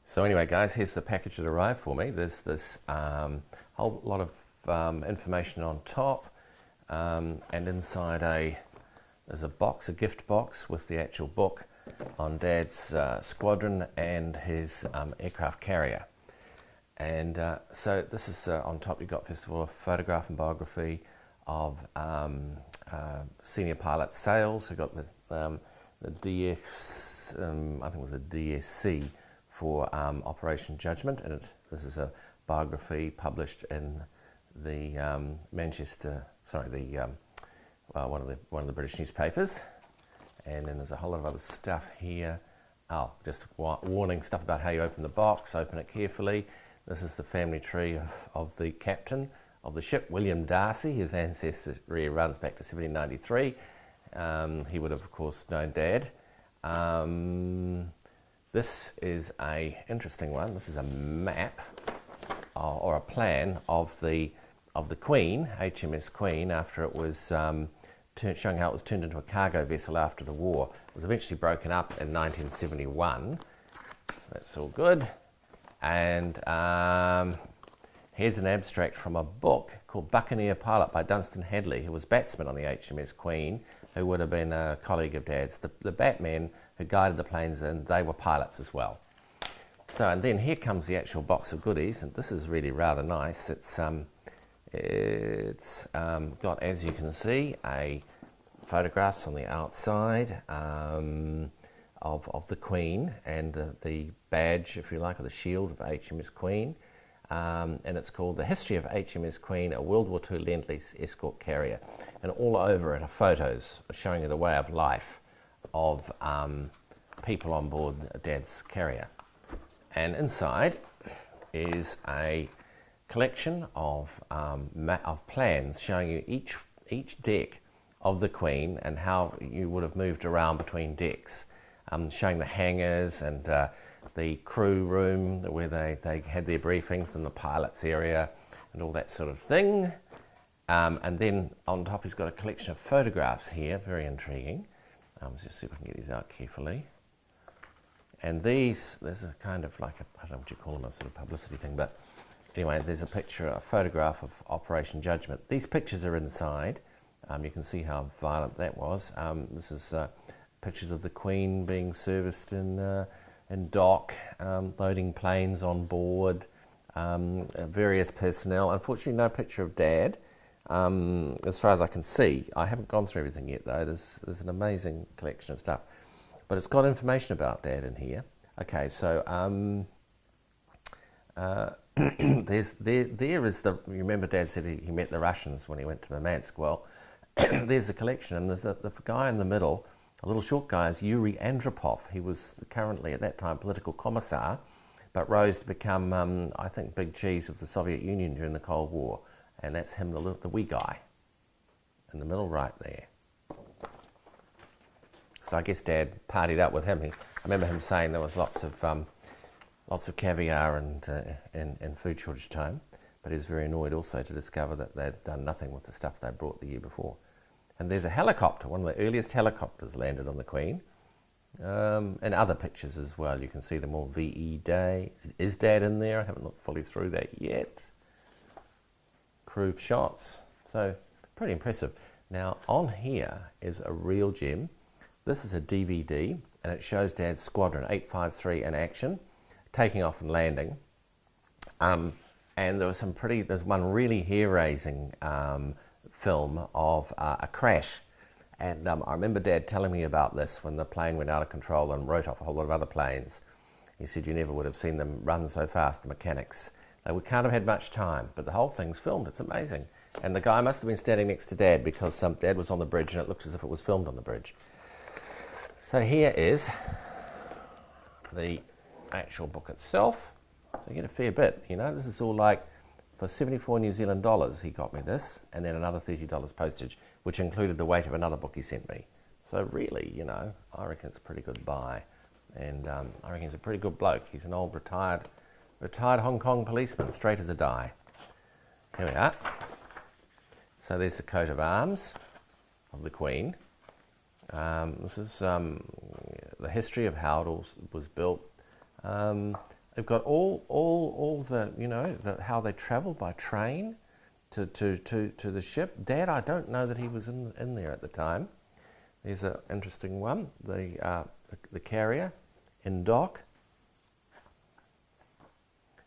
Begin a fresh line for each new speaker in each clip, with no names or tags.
So anyway, guys, here's the package that arrived for me. There's this whole lot of information on top, and inside there's a box, a gift box with the actual book on Dad's squadron and his aircraft carrier. And so this is on top. You've got, first of all, a photograph and biography of senior pilot sales. We've got the DFs, I think it was a DSC for Operation Judgment, and this is a biography published in the one of the British newspapers. And then there's a whole lot of other stuff here. Oh, just warning stuff about how you open the box. Open it carefully. This is the family tree of the captain of the ship, William Darcy. His ancestry runs back to 1793. He would have, of course, known Dad. This is a interesting one. This is a map or a plan of the Queen, HMS Queen, after it was showing how it was turned into a cargo vessel after the war. It was eventually broken up in 1971. So that's all good. And here's an abstract from a book called Buccaneer Pilot by Dunstan Hadley, who was batsman on the HMS Queen, who would have been a colleague of Dad's. The batmen who guided the planes, and they were pilots as well. So, and then here comes the actual box of goodies, and this is really rather nice. It's got, as you can see, photographs on the outside of the Queen and the badge, if you like, or the shield of HMS Queen. And it's called The History of HMS Queen, a World War II Lend-Lease escort carrier. And all over it are photos showing you the way of life of people on board Dad's carrier. And inside is a collection of plans showing you each deck of the Queen and how you would have moved around between decks, showing the hangars and the crew room where they had their briefings, and the pilot's area and all that sort of thing. And then on top he's got a collection of photographs here, very intriguing. Let's just see if I can get these out carefully. And there's a kind of like I don't know what you call them, a sort of publicity thing, but anyway, there's a photograph of Operation Judgment. These pictures are inside. You can see how violent that was. This is pictures of the Queen being serviced in dock, loading planes on board, various personnel. Unfortunately, no picture of Dad, as far as I can see. I haven't gone through everything yet, though. There's an amazing collection of stuff. But it's got information about Dad in here. Okay, so there is you remember Dad said he met the Russians when he went to Murmansk. Well, there's a collection, and there's the guy in the middle, a little short guy, is Yuri Andropov. He was currently, at that time, political commissar, but rose to become, I think, big cheese of the Soviet Union during the Cold War. And that's him, the wee guy, in the middle right there. So I guess Dad partied up with him. I remember him saying there was lots of caviar and food shortage time, but he was very annoyed also to discover that they'd done nothing with the stuff they brought the year before. And there's a helicopter, one of the earliest helicopters landed on the Queen, and other pictures as well. You can see them all. VE Day. Is Dad in there? I haven't looked fully through that yet. Crew shots. So pretty impressive. Now on here is a real gem. This is a DVD, and it shows Dad's Squadron 853 in action, taking off and landing. And there's one really hair-raising film of a crash. And I remember Dad telling me about this when the plane went out of control and wrote off a whole lot of other planes. He said you never would have seen them run so fast, the mechanics. They can't have had much time, but the whole thing's filmed. It's amazing. And the guy must have been standing next to Dad, because Dad was on the bridge and it looks as if it was filmed on the bridge. So here is the actual book itself. So you get a fair bit, you know. This is all like, for 74 New Zealand dollars he got me this, and then another $30 postage, which included the weight of another book he sent me. So really, you know, I reckon it's a pretty good buy. And I reckon he's a pretty good bloke. He's an old retired Hong Kong policeman, straight as a die. Here we are. So there's the coat of arms of the Queen. This is the history of how it all was built. They've got all the, you know, how they travelled by train to the ship. Dad, I don't know that he was in there at the time. There's an interesting one. The carrier in dock.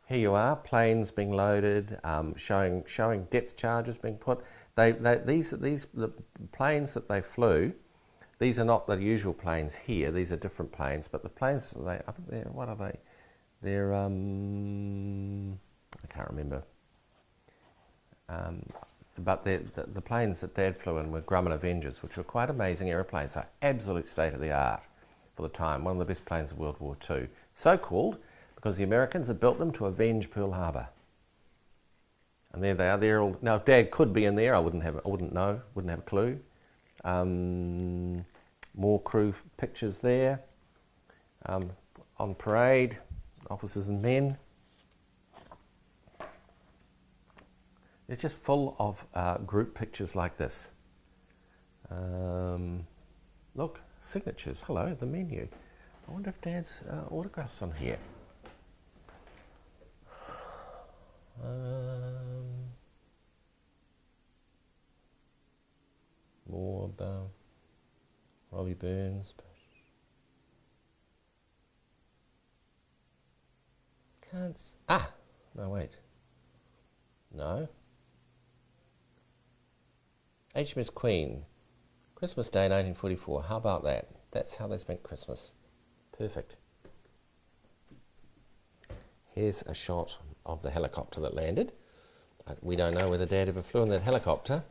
Here you are, planes being loaded, showing depth charges being put. The planes that they flew, these are not the usual planes here. These are different planes, but the planes, I think they're, what are they? They're I can't remember. But the planes that Dad flew in were Grumman Avengers, which were quite amazing aeroplanes. So absolute state of the art for the time. One of the best planes of World War II. So called because the Americans had built them to avenge Pearl Harbor. And there they are. They're all, now Dad could be in there. I wouldn't know. Wouldn't have a clue. More crew pictures there. On parade, officers and men. It's just full of group pictures like this. Look, signatures. Hello, the menu. I wonder if Dad's autograph's on here. More about Robbie Burns. No, wait. No. Hms Queen. Christmas Day 1944. How about that? That's how they spent Christmas. Perfect. Here's a shot of the helicopter that landed. We don't know whether Dad ever flew in that helicopter.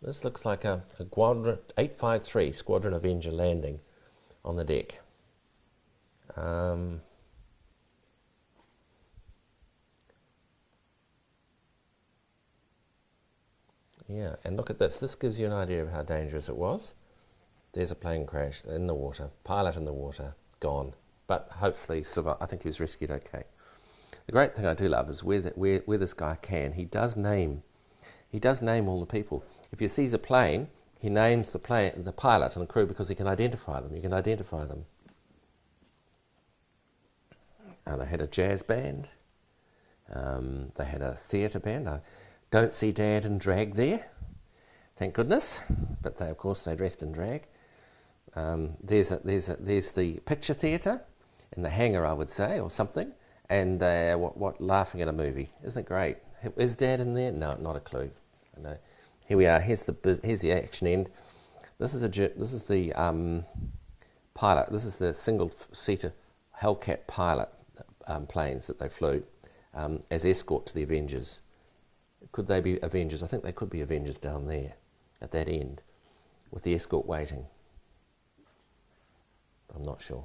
This looks like a Quadrant 853 Squadron Avenger landing on the deck. Yeah, and look at this. This gives you an idea of how dangerous it was. There's a plane crash in the water, pilot in the water, gone. But hopefully, I think he was rescued okay. The great thing I do love is where this guy can, he does name all the people. If he sees a plane, he names the pilot and the crew because he can identify them. You can identify them. They had a jazz band. They had a theatre band. I don't see Dad in drag there, thank goodness. But they, of course, they dressed in drag. There's the picture theatre in the hangar, I would say, or something. And they're laughing at a movie. Isn't it great? Is Dad in there? No, not a clue. No. Here we are. Here's the action end. This is the pilot. This is the single-seater Hellcat pilot planes that they flew as escort to the Avengers. Could they be Avengers? I think they could be Avengers down there at that end with the escort waiting. I'm not sure.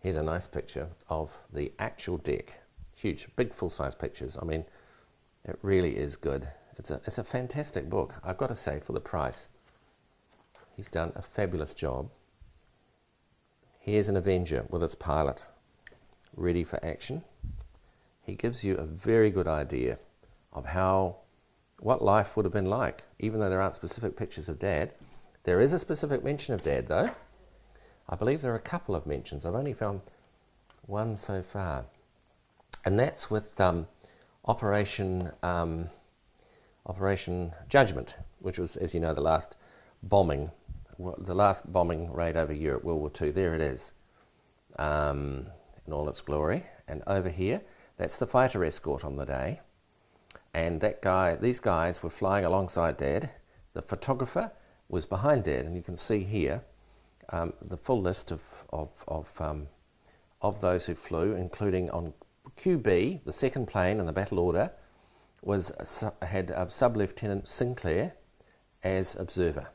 Here's a nice picture of the actual deck. Huge, big, full-size pictures. I mean, it really is good. It's a fantastic book, I've got to say, for the price. He's done a fabulous job. Here's an Avenger with its pilot ready for action. He gives you a very good idea of what life would have been like, even though there aren't specific pictures of Dad. There is a specific mention of Dad, though. I believe there are a couple of mentions. I've only found one so far. And that's with Operation Judgment, which was, as you know, the last bombing raid over Europe, World War II. There it is, in all its glory. And over here, that's the fighter escort on the day. And these guys were flying alongside Dad. The photographer was behind Dad, and you can see here the full list of those who flew, including on QB, the second plane in the battle order, had Sub-Lieutenant Sinclair as observer,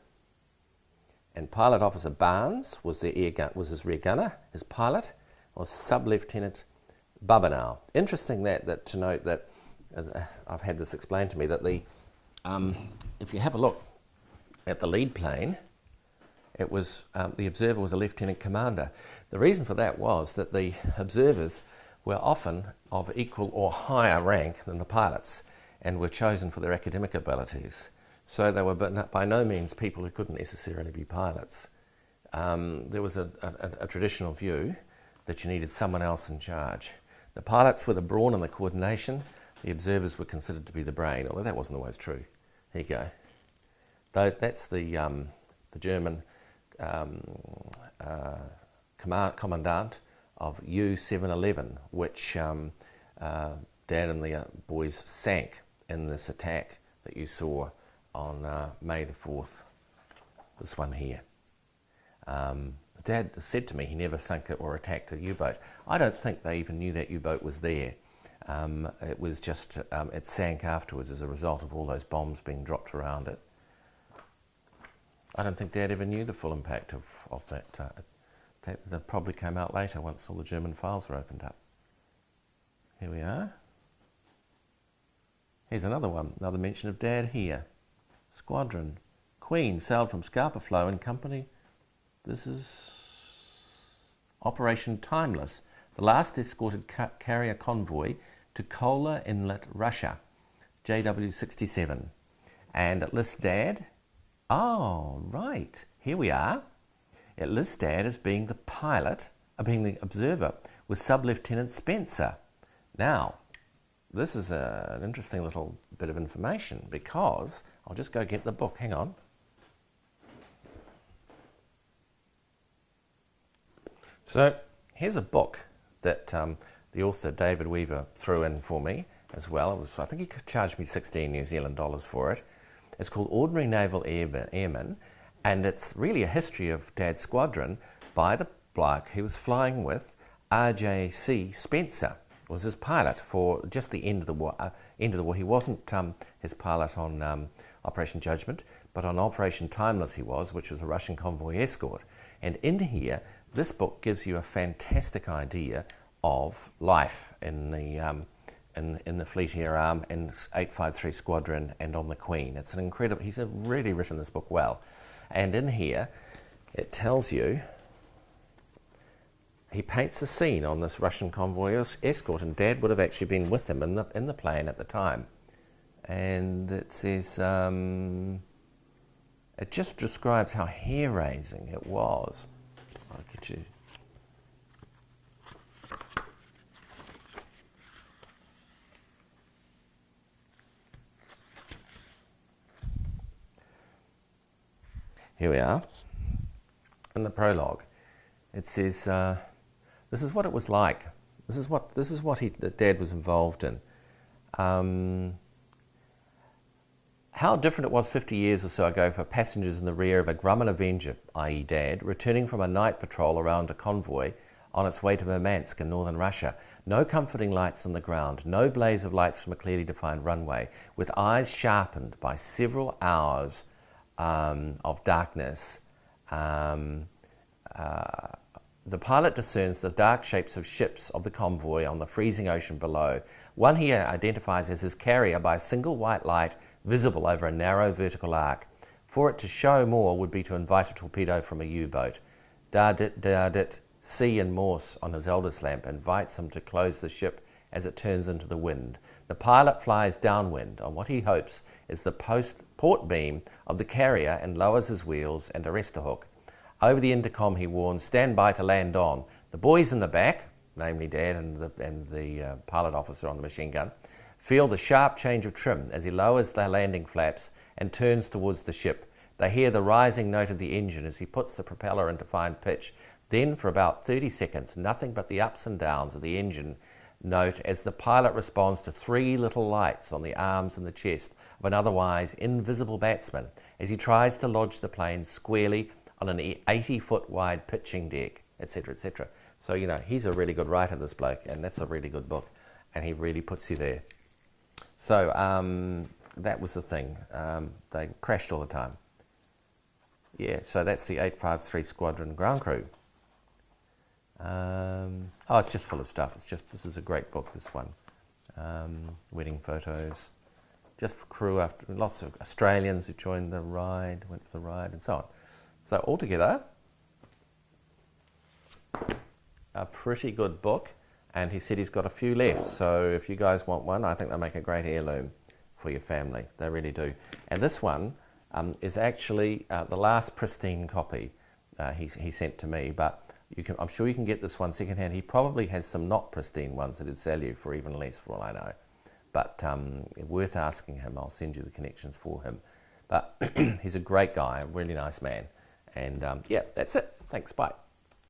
and Pilot Officer Barnes was his rear gunner. His pilot was Sub-Lieutenant Babanow. Interesting to note that I've had this explained to me that if you have a look at the lead plane, it was the observer was a lieutenant commander. The reason for that was that the observers were often of equal or higher rank than the pilots, and were chosen for their academic abilities. So they were by no means people who couldn't necessarily be pilots. There was a traditional view that you needed someone else in charge. The pilots were the brawn and the coordination. The observers were considered to be the brain, although that wasn't always true. Here you go. That's the German commandant of U-711, which Dad and the boys sank in this attack that you saw on May the 4th. This one here. Dad said to me he never sunk it or attacked a U-boat. I don't think they even knew that U-boat was there. It was just, it sank afterwards as a result of all those bombs being dropped around it. I don't think Dad ever knew the full impact of that. That probably came out later once all the German files were opened up. Here we are. Here's another one, another mention of Dad here. Squadron Queen sailed from Scapa Flow in company. This is Operation Timeless, the last escorted carrier convoy to Kola Inlet, Russia, JW-67. And it lists Dad. Oh, right. Here we are. It lists Dad as being the pilot, being the observer, with Sub-Lieutenant Spencer. Now, this is an interesting little bit of information because I'll just go get the book. Hang on. So here's a book that the author David Weaver threw in for me as well. I think he charged me 16 New Zealand dollars for it. It's called Ordinary Naval Airmen, and it's really a history of Dad's squadron by the bloke he was flying with. RJC Spencer was his pilot for just the end of the war. He wasn't his pilot on Operation Judgment, but on Operation Timeless he was, which was a Russian convoy escort. And in here, this book gives you a fantastic idea of life in the Fleet Air Arm, in 853 Squadron, and on the Queen. It's an incredible. He's really written this book well, and in here, it tells you. He paints a scene on this Russian convoy escort, and Dad would have actually been with him in the plane at the time. And it says it just describes how hair-raising it was. I'll get you. Here we are. In the prologue, it says, "This is what it was like. This is what that Dad was involved in. How different it was 50 years or so ago for passengers in the rear of a Grumman Avenger, i.e. Dad, returning from a night patrol around a convoy on its way to Murmansk in northern Russia. No comforting lights on the ground, no blaze of lights from a clearly defined runway, with eyes sharpened by several hours of darkness. The pilot discerns the dark shapes of ships of the convoy on the freezing ocean below. One he identifies as his carrier by a single white light visible over a narrow vertical arc. For it to show more would be to invite a torpedo from a U-boat. Dardit, C in Morse on his eldest lamp invites him to close the ship as it turns into the wind. The pilot flies downwind on what he hopes is the port beam of the carrier and lowers his wheels and arrest a hook. Over the intercom he warns, stand by to land on. The boys in the back, namely Dad and the pilot officer on the machine gun, feel the sharp change of trim as he lowers the landing flaps and turns towards the ship. They hear the rising note of the engine as he puts the propeller into fine pitch. Then, for about 30 seconds, nothing but the ups and downs of the engine note as the pilot responds to three little lights on the arms and the chest of an otherwise invisible batsman as he tries to lodge the plane squarely on an 80-foot wide pitching deck, etc., etc. So, you know, he's a really good writer, this bloke, and that's a really good book, and he really puts you there. So that was the thing. They crashed all the time. Yeah, so that's the 853 Squadron ground crew. Oh, it's just full of stuff. This is a great book, this one. Wedding photos. Just crew after lots of Australians who joined the ride, went for the ride, and so on. So altogether, a pretty good book. And he said he's got a few left, so if you guys want one, I think they'll make a great heirloom for your family. They really do. And this one is actually the last pristine copy he sent to me, but I'm sure you can get this one secondhand. He probably has some not pristine ones that he'd sell you for even less, for all I know. But worth asking him. I'll send you the connections for him. But he's a great guy, a really nice man. And yeah, that's it. Thanks. Bye.